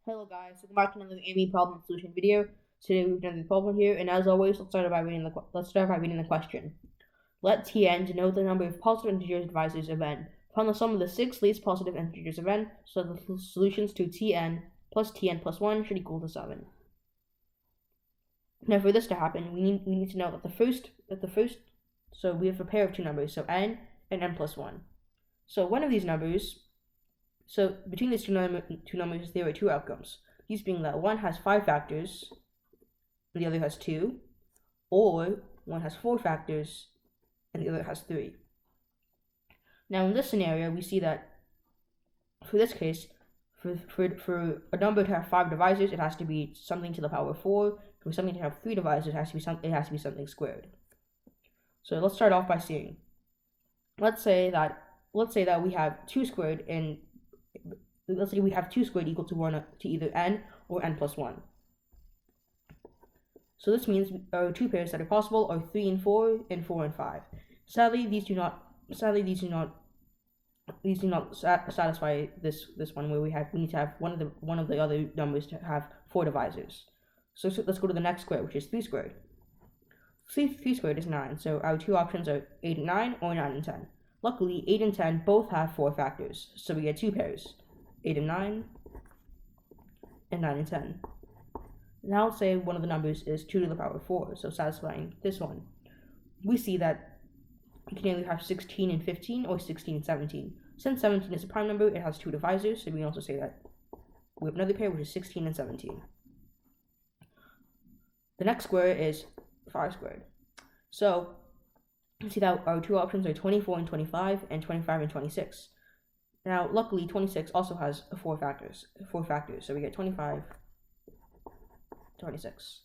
Hello guys, welcome back to another AIME problem solution video. Today we've done the problem here, and as always, let's start by reading the question. Let Tn denote the number of positive integers divisors of n. Find the sum of the 6 least positive integers of n, so that the solutions to Tn plus 1 should equal to 7. Now for this to happen, we need to know that the first so we have a pair of two numbers, so n and n plus 1. So one of these numbers. So between these two numbers, there are two outcomes. These being that one has 5 factors, and the other has 2, or one has 4 factors, and the other has 3. Now in this scenario, we see that for this case, for a number to have 5 divisors, it has to be something to the power of 4. For something to have 3 divisors, it has to be something squared. So let's start off by seeing. Let's say that we have 2 squared and let's say we have 2 squared equal to 1 to either n or n plus 1. So this means our two pairs that are possible are 3 and 4 and 4 and 5. Sadly, these do not satisfy this one where we need to have one of the other numbers to have 4 divisors. So let's go to the next square, which is 3 squared. 3 squared is 9, so our two options are 8 and 9 or 9 and 10. Luckily, 8 and 10 both have 4 factors, so we get two pairs, 8 and 9, and 9 and 10. Now let's say one of the numbers is 2 to the power of 4, so satisfying this one. We see that we can either have 16 and 15 or 16 and 17. Since 17 is a prime number, it has 2 divisors, so we can also say that we have another pair, which is 16 and 17. The next square is 5 squared. So you see that our two options are 24 and 25 and 25 and 26. Now, luckily, 26 also has 4 factors, so we get 25, 26.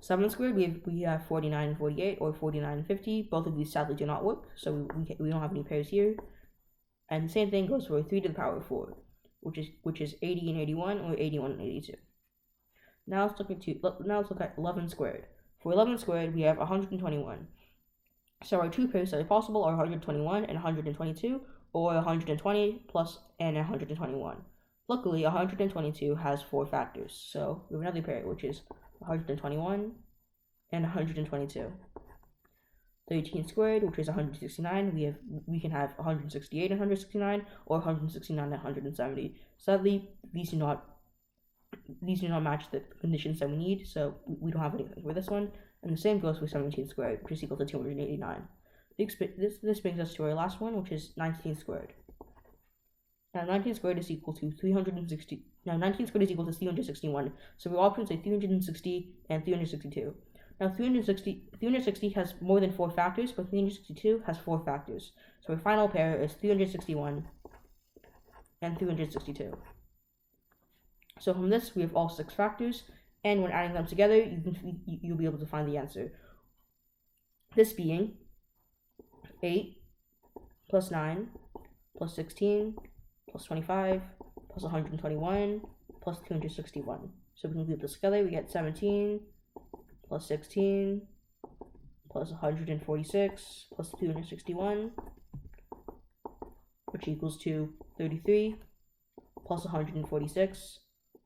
7 squared, we have 49 and 48, or 49 and 50. Both of these sadly do not work, so we don't have any pairs here. And the same thing goes for 3 to the power of 4, which is 80 and 81, or 81 and 82. Now let's look at 11 squared. For 11 squared, we have 121. So our two pairs that are possible are 121 and 122, or 120 plus and 121. Luckily, 122 has 4 factors, so we have another pair, which is 121 and 122. 13 squared, which is 169, we can have 168 and 169, or 169 and 170. Sadly, these do not match the conditions that we need, so we don't have anything for this one. And the same goes for 17 squared, which is equal to 289. This brings us to our last one, which is 19 squared. Now 19 squared is equal to 360. Now 19 squared is equal to 361. So our options are 360 and 362. Now 360 has more than 4 factors, but 362 has 4 factors. So our final pair is 361 and 362. So from this, we have all 6 factors, and when adding them together, you'll be able to find the answer. This being 8 plus 9 plus 16 plus 25 plus 121 plus 261. So we can group this together, we get 17 plus 16 plus 146 plus 261, which equals to 33 plus 146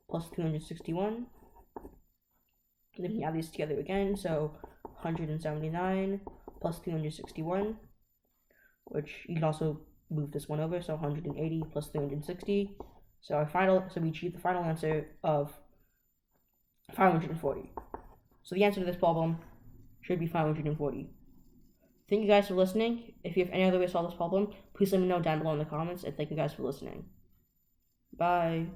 plus 261. And then we add these together again, so 179 plus 261, which you can also move this one over, so 180 plus 360. So we achieve the final answer of 540. So the answer to this problem should be 540. Thank you guys for listening. If you have any other way to solve this problem, please let me know down below in the comments, and thank you guys for listening. Bye.